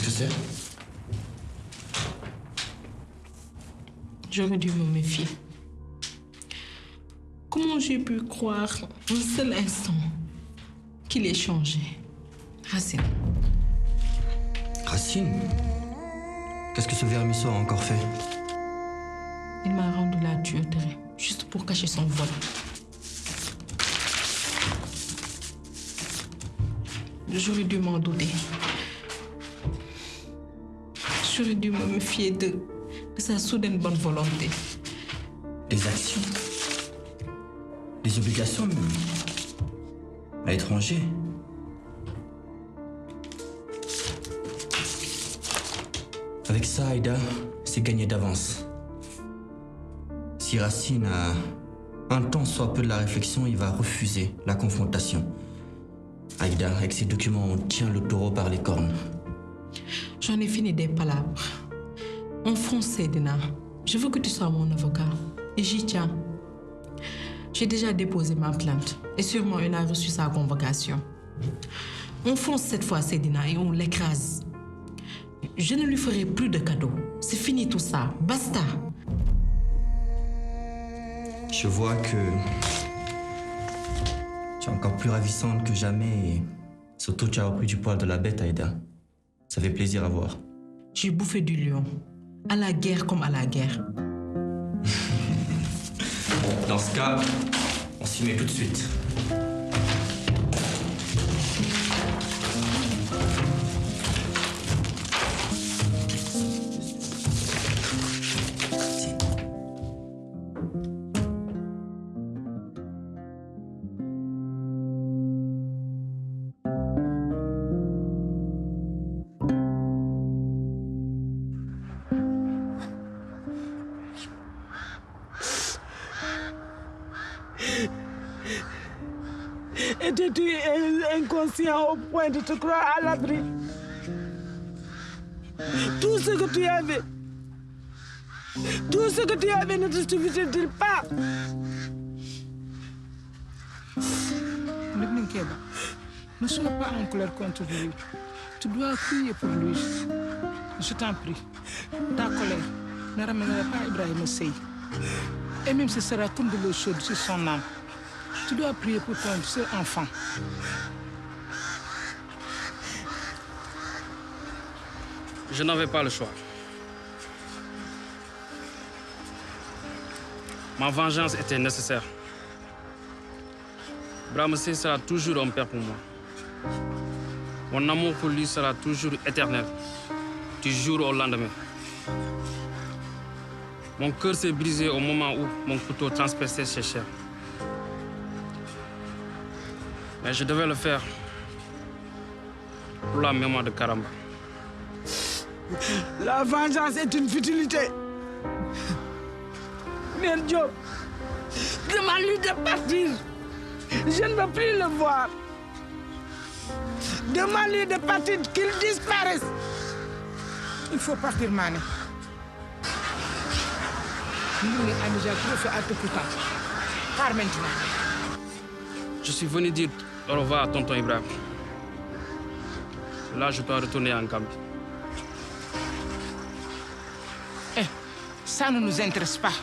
que c'est? J'aurais dû me méfier. Comment j'ai pu croire un seul instant qu'il ait changé? Racine. Racine? Qu'est-ce que ce vermisseau a encore fait? Il m'a rendu la tuyauterie, juste pour cacher son vol. J'aurais dû m'en douter. J'aurais dû me méfier de sa soudaine bonne volonté. Des actions? Des obligations même? À l'étranger? Avec ça, Aïda, c'est gagné d'avance. Si Racine a un temps soit peu de la réflexion, il va refuser la confrontation. Aïda, avec ces documents, on tient le taureau par les cornes. J'en ai fini des palabres. Enfoncé, Dina. Je veux que tu sois mon avocat. Et j'y tiens. J'ai déjà déposé ma plainte. Et sûrement, il a reçu sa convocation. On fonce cette fois, Sedina, et on l'écrase. Je ne lui ferai plus de cadeaux. C'est fini tout ça. Basta. Je vois que tu es encore plus ravissante que jamais et surtout tu as repris du poil de la bête, Aïda. Ça fait plaisir à voir. J'ai bouffé du lion. À la guerre comme à la guerre. Dans ce cas, on s'y met tout de suite. Étais-tu inconscient au point de te croire à l'abri? Tout ce que tu avais ne te suffisait-il pas? Nkeba, ne sois pas en colère contre lui. Tu dois prier pour lui. Je t'en prie. Ta colère ne ramènera pas Ibrahim Sey. Et même ce sera comme de l'eau chaude sur son âme. Tu dois prier pour ton seul enfant. Je n'avais pas le choix. Ma vengeance était nécessaire. Bramsey sera toujours un père pour moi. Mon amour pour lui sera toujours éternel, du jour au lendemain. Mon cœur s'est brisé au moment où mon couteau transperçait ses chairs. Mais je devais le faire pour la mémoire de Karamba. La vengeance est une futilité. Mère Diop, demande-lui de partir. Je ne veux plus le voir. Demande-lui de partir, qu'il disparaisse. Il faut partir, Mané. Nous, les amis, j'ai trop fait à tout temps. Pars maintenant. Je suis venu dire au revoir à tonton Ibrahim. Là, je dois retourner en Gambie. Eh, ça ne nous intéresse pas.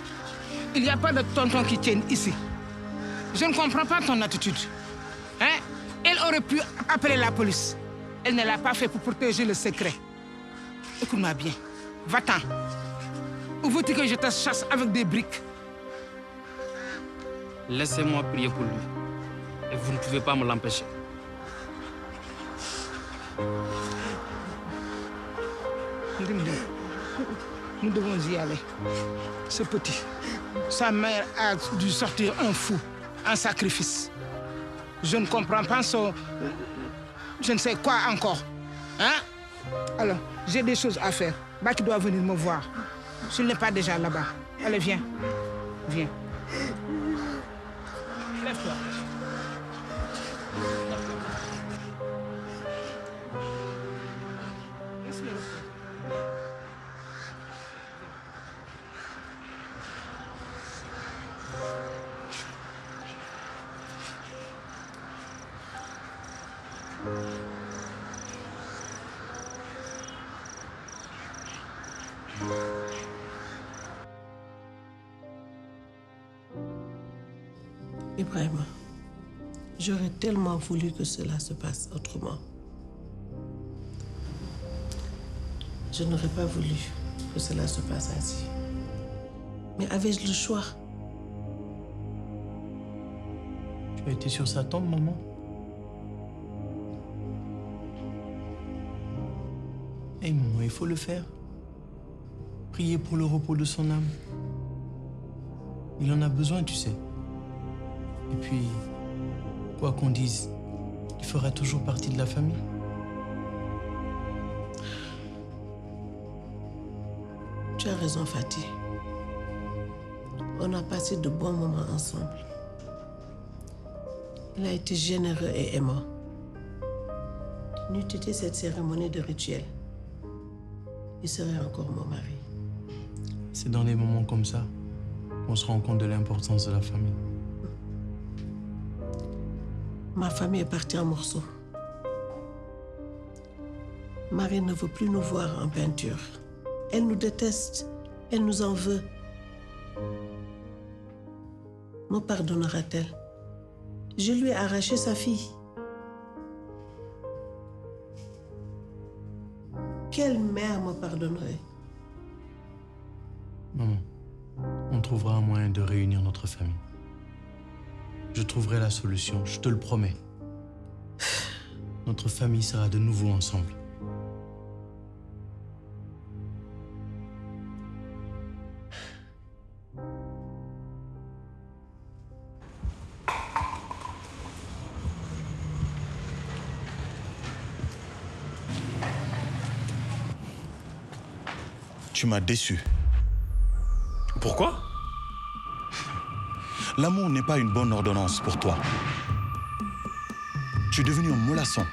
Il n'y a pas de tonton qui tienne ici. Je ne comprends pas ton attitude. Hein? Elle aurait pu appeler la police. Elle ne l'a pas fait pour protéger le secret. Écoute-moi bien. Va-t'en. Ou veux-tu que je te chasse avec des briques? Laissez-moi prier pour lui. Et vous ne pouvez pas me l'empêcher. Nous devons y aller. Ce petit, sa mère a dû sortir un fou, un sacrifice. Je ne comprends pas son... Je ne sais quoi encore. Hein? Alors, j'ai des choses à faire. Baki doit venir me voir. S'il n'est pas déjà là-bas. Allez, viens. Viens. Lève-toi. Ibrahima, j'aurais tellement voulu que cela se passe autrement. Je n'aurais pas voulu que cela se passe ainsi. Mais avais-je le choix? Tu as été sur sa tombe, maman? Eh maman, il faut le faire. Prier pour le repos de son âme. Il en a besoin, tu sais. Et puis, quoi qu'on dise, il fera toujours partie de la famille. Tu as raison, Fatih. On a passé de bons moments ensemble. Il a été généreux et aimant. N'eût été cette cérémonie de rituel, il serait encore mon mari. C'est dans les moments comme ça qu'on se rend compte de l'importance de la famille. Ma famille est partie en morceaux. Marie ne veut plus nous voir en peinture. Elle nous déteste. Elle nous en veut. Me pardonnera-t-elle? Je lui ai arraché sa fille. Quelle mère me pardonnerait? Maman, on trouvera un moyen de réunir notre famille. Je trouverai la solution, je te le promets. Notre famille sera de nouveau ensemble. Tu m'as déçu. Pourquoi? L'amour n'est pas une bonne ordonnance pour toi. Tu es devenu un mollasson.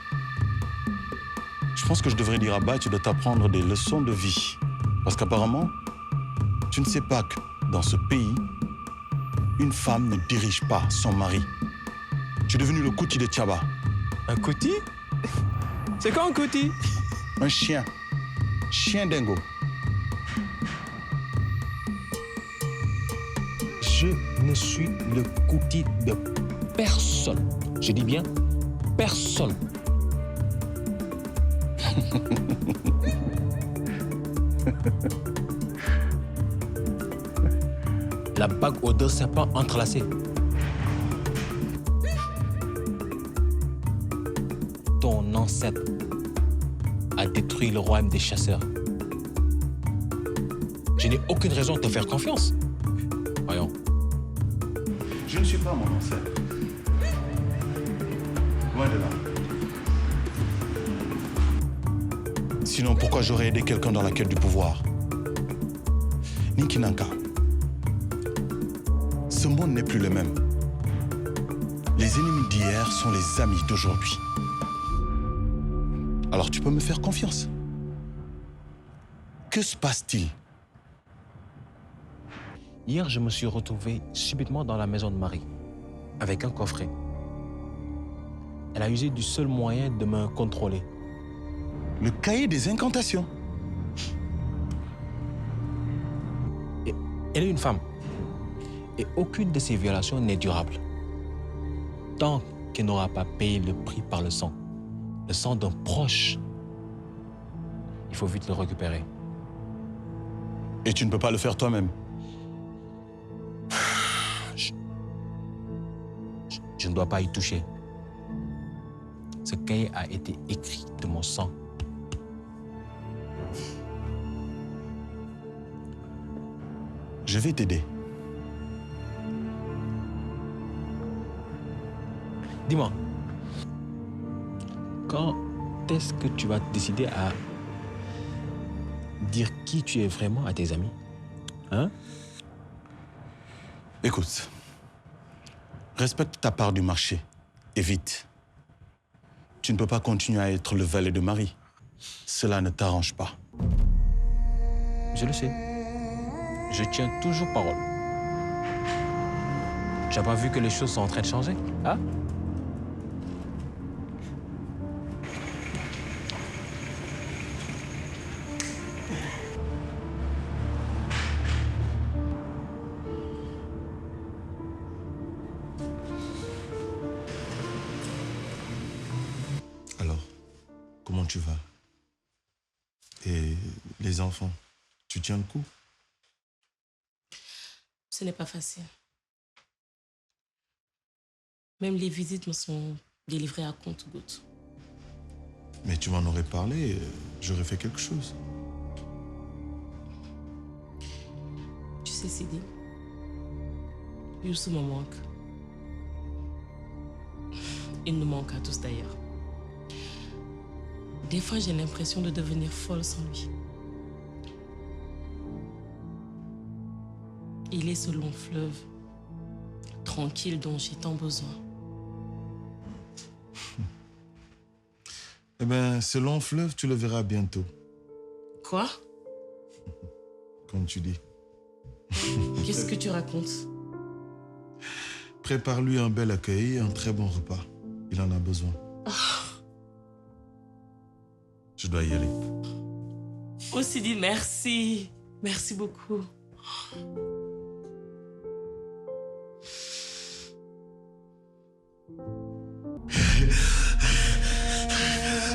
Je pense que je devrais dire à Baye de t'apprendre des leçons de vie. Parce qu'apparemment, tu ne sais pas que dans ce pays, une femme ne dirige pas son mari. Tu es devenu le Kouti de Tchaba. Un Kouti? C'est quoi un Kouti? Un chien. Chien dingo. Je ne suis le Kouti de personne. Je dis bien personne. La bague aux 2 serpents entrelacés. Ton ancêtre a détruit le royaume des chasseurs. Je n'ai aucune raison de te faire confiance. Voyons. Je ne suis pas mon ancêtre. Loin de là. Sinon, pourquoi j'aurais aidé quelqu'un dans la quête du pouvoir? Ninki Nanka, ce monde n'est plus le même. Les ennemis d'hier sont les amis d'aujourd'hui. Alors tu peux me faire confiance. Que se passe-t-il? Hier, je me suis retrouvé subitement dans la maison de Marie, avec un coffret. Elle a usé du seul moyen de me contrôler. Le cahier des incantations. Et elle est une femme. Et aucune de ces violations n'est durable. Tant qu'elle n'aura pas payé le prix par le sang d'un proche, il faut vite le récupérer. Et tu ne peux pas le faire toi-même. Je ne dois pas y toucher. Ce cahier a été écrit de mon sang. Je vais t'aider. Dis-moi, quand est-ce que tu vas décider à dire qui tu es vraiment à tes amis? Hein? Écoute, respecte ta part du marché et vite. Tu ne peux pas continuer à être le valet de Marie. Cela ne t'arrange pas. Je le sais. Je tiens toujours parole. Tu n'as pas vu que les choses sont en train de changer, hein? comment tu vas? Et les enfants, tu tiens le coup? Ce n'est pas facile. Même les visites me sont délivrées à compte-gouttes. Mais tu m'en aurais parlé, j'aurais fait quelque chose. Tu sais, Sidi, Youssou me manque. Il nous manque à tous d'ailleurs. Des fois, j'ai l'impression de devenir folle sans lui. Il est ce long fleuve, tranquille dont j'ai tant besoin. Eh bien, ce long fleuve, tu le verras bientôt, Quoi? comme tu dis. Qu'est-ce que tu racontes? Prépare-lui un bel accueil et un très bon repas. Il en a besoin. Je dois y aller. Oh Sidi, merci. Merci beaucoup.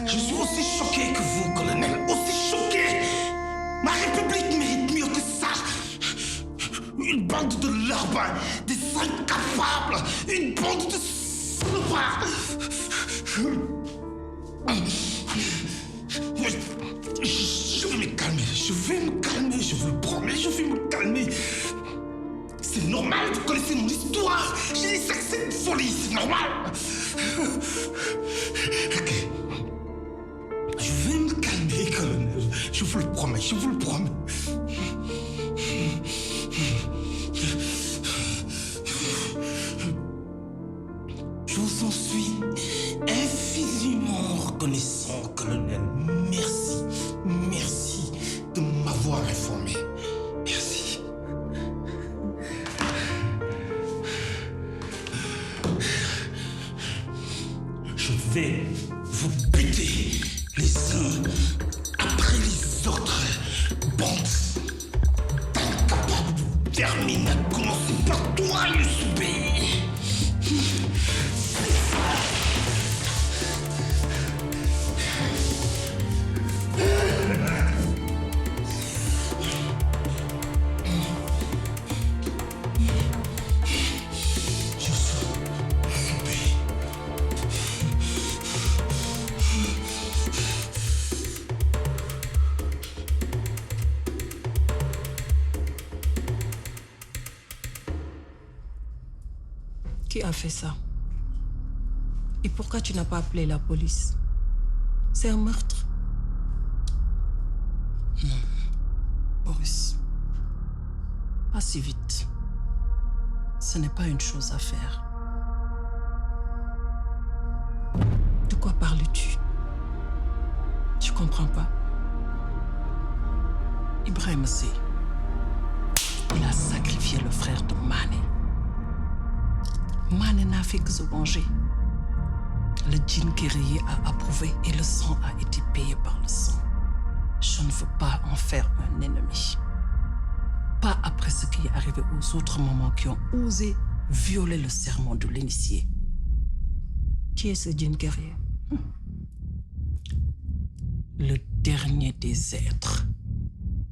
Je suis aussi choqué que vous, colonel. Aussi choqué. Ma République mérite mieux que ça. Une bande de larbins, des incapables, une bande de salopards. Je vais me calmer, je vous le promets, je vais me calmer. C'est normal, vous connaissez mon histoire. J'ai des accès de folie, c'est normal. Ok. Je vais me calmer, colonel. Je vous le promets, je vous le promets. Je vous en suis infiniment reconnaissant, colonel. Merci, merci de m'avoir informé. Merci. Je vais vous buter les uns après les autres. Bande d'incapables termine à commencer par toi, Youssou Bey. Qui a fait ça? Et pourquoi tu n'as pas appelé la police? C'est un meurtre. Non, Boris. Pas si vite. Ce n'est pas une chose à faire. De quoi parles-tu? Tu comprends pas? Ibrahim sait. Il a sacrifié le frère de Mané. Mané n'a fait que se venger. Le djinn guerrier a approuvé et le sang a été payé par le sang. Je ne veux pas en faire un ennemi. Pas après ce qui est arrivé aux autres mamans qui ont osé violer le serment de l'initié. Qui est ce djinn guerrier? Le dernier des êtres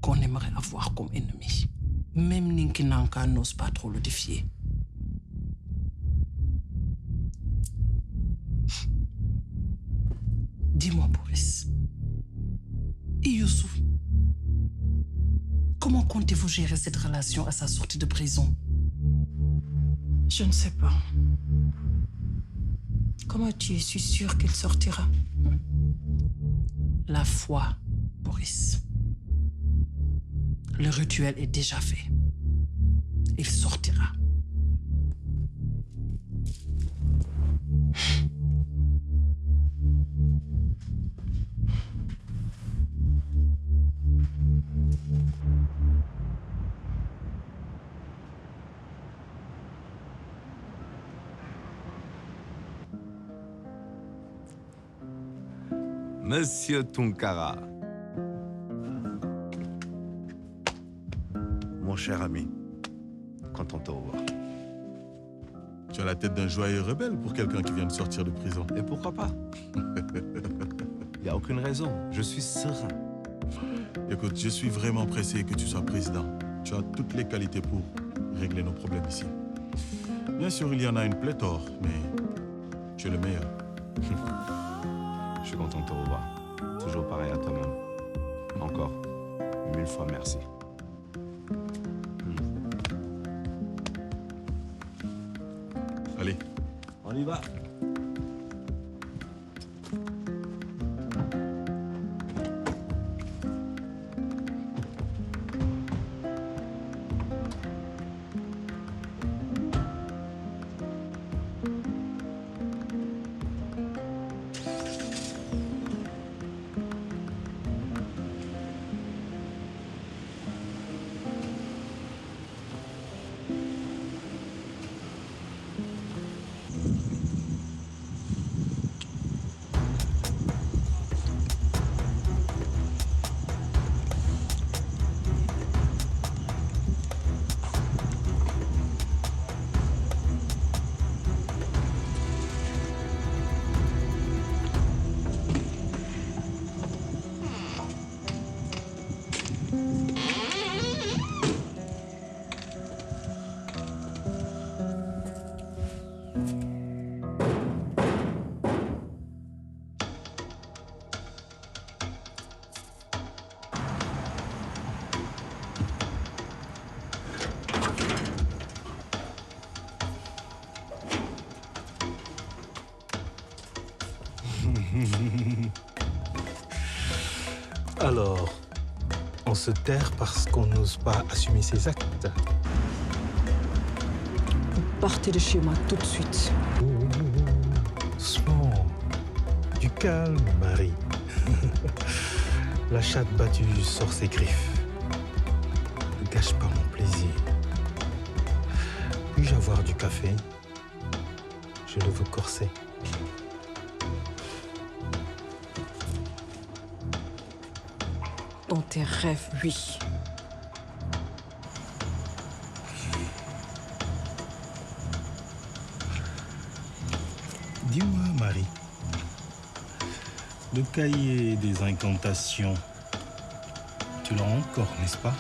qu'on aimerait avoir comme ennemi. Même Ninki Nanka n'ose pas trop le défier. Dis-moi, Boris. Et Youssou? Comment comptez-vous gérer cette relation à sa sortie de prison? Je ne sais pas. Comment tu suis sûr qu'il sortira? La foi, Boris. Le rituel est déjà fait. Il sortira. Monsieur Tunkara. Mon cher ami, content de te revoir. Tu as la tête d'un joyeux rebelle pour quelqu'un qui vient de sortir de prison. Et pourquoi pas? n'y a aucune raison. Je suis serein. Écoute, je suis vraiment pressé que tu sois président. Tu as toutes les qualités pour régler nos problèmes ici. Bien sûr, il y en a une pléthore, mais tu es le meilleur. Je suis content de te revoir. Toujours pareil à toi-même. Encore 1000 fois merci. Allez. On y va. Alors, on se terre parce qu'on n'ose pas assumer ses actes. Vous partez de chez moi tout de suite. Doucement. Du calme, Marie. La chatte battue sort ses griffes. Ne gâche pas mon plaisir. Puis-je avoir du café? Je le veux corsé. Dans tes rêves, oui. Dis-moi, Marie, le cahier des incantations, tu l'as encore, n'est-ce pas?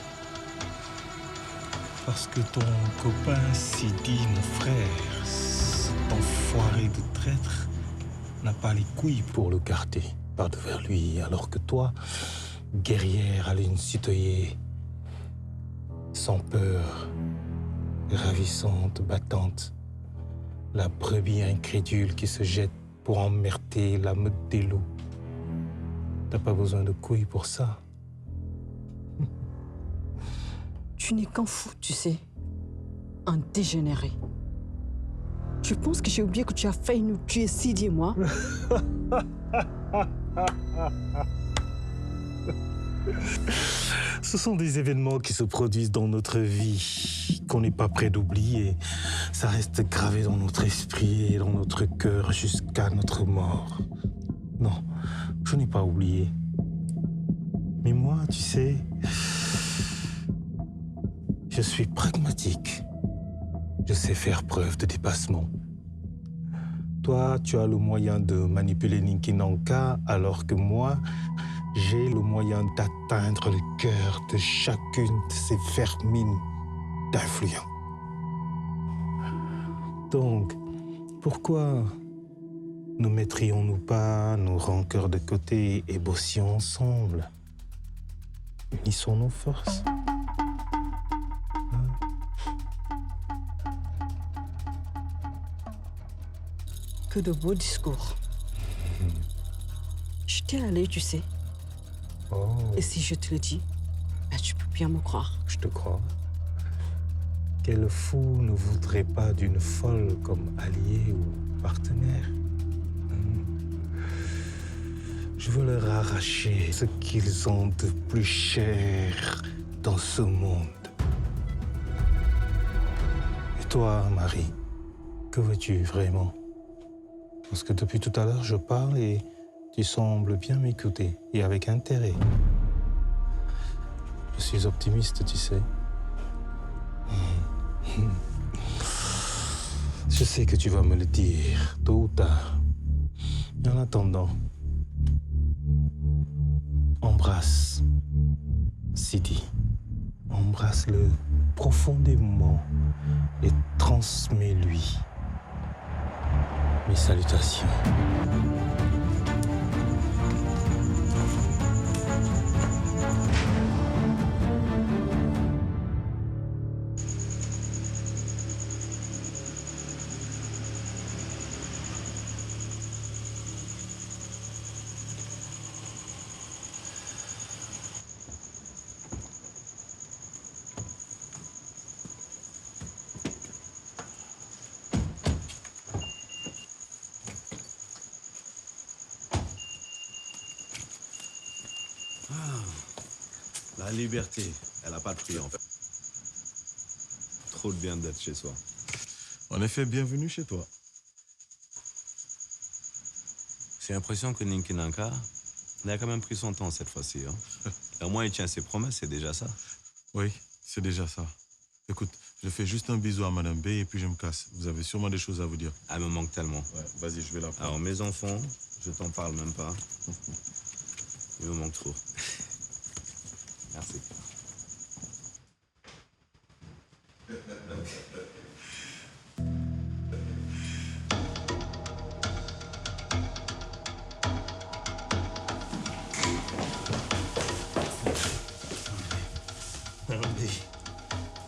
Parce que ton copain Sidi, mon frère, cet enfoiré de traître, n'a pas les couilles pour le garder par devers lui, alors que toi, guerrière à l'une citoyenne, sans peur, ravissante, battante, la brebis incrédule qui se jette pour emmerder la meute des loups. T'as pas besoin de couilles pour ça. Tu n'es qu'un fou, tu sais. Un dégénéré. Tu penses que j'ai oublié que tu as failli nous tuer, Sidi et moi? Ce sont des événements qui se produisent dans notre vie, qu'on n'est pas prêt d'oublier. Ça reste gravé dans notre esprit et dans notre cœur jusqu'à notre mort. Non, je n'ai pas oublié. Mais moi, tu sais, je suis pragmatique. Je sais faire preuve de dépassement. Toi, tu as le moyen de manipuler Ninki Nanka, alors que moi, j'ai le moyen d'atteindre le cœur de chacune de ces vermines d'influents. Donc, pourquoi ne mettrions-nous pas nos rancœurs de côté et bossions ensemble? Unissons nos forces. Que de beaux discours. Je t'ai allé, tu sais. Oh, Et si je te le dis, ben, tu peux bien me croire. je te crois. Quel fou ne voudrait pas d'une folle comme alliée ou partenaire? Je veux leur arracher ce qu'ils ont de plus cher dans ce monde. Et toi, Marie, que veux-tu vraiment? Parce que depuis tout à l'heure, je parle et tu sembles bien m'écouter, et avec intérêt. Je suis optimiste, tu sais. Je sais que tu vas me le dire, tôt ou tard. En attendant, Embrasse Sidi. Embrasse-le profondément et transmets-lui mes salutations. La liberté, elle n'a pas de prix en fait. Trop de bien d'être chez soi. En effet, bienvenue chez toi. J'ai l'impression que Ninki Nanka, il a quand même pris son temps cette fois-ci. Hein. Au moins, il tient ses promesses, c'est déjà ça. Oui, c'est déjà ça. Écoute, je fais juste un bisou à Madame B et puis je me casse. Vous avez sûrement des choses à vous dire. Elle me manque tellement. Ouais, vas-y, je vais la prendre. Alors, mes enfants, je t'en parle même pas. Il me manque trop. Merci.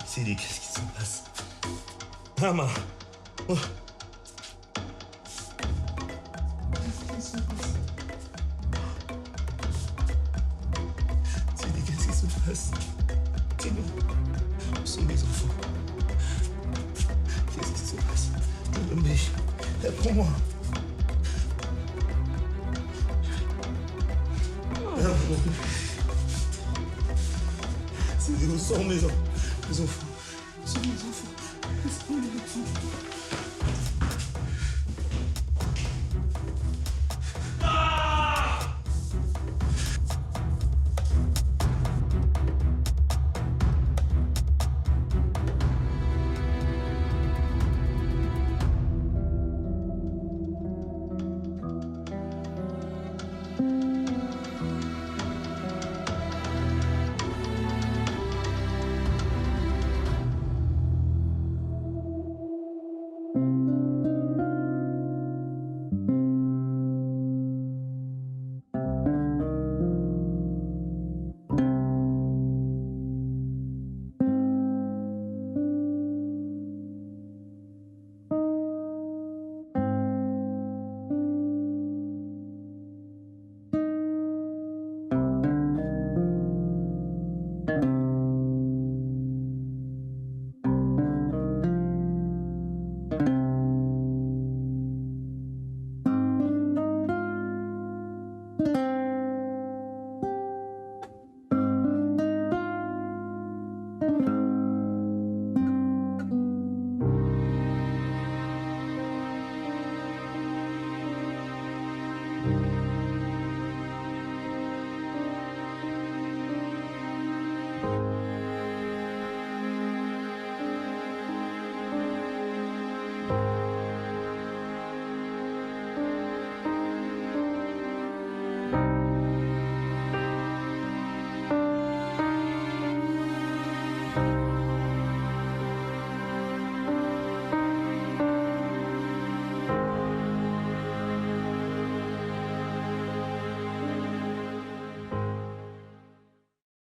Sidi, qu'est-ce qui se passe? Maman. Oh. Sidi, qu'est-ce qui se passe? Sidi, où sont mes enfants? Qu'est-ce qui se passe? Réponds-moi. Sidi, où sont mes enfants? Mes enfants. Où sont mes enfants? Où sont mes enfants?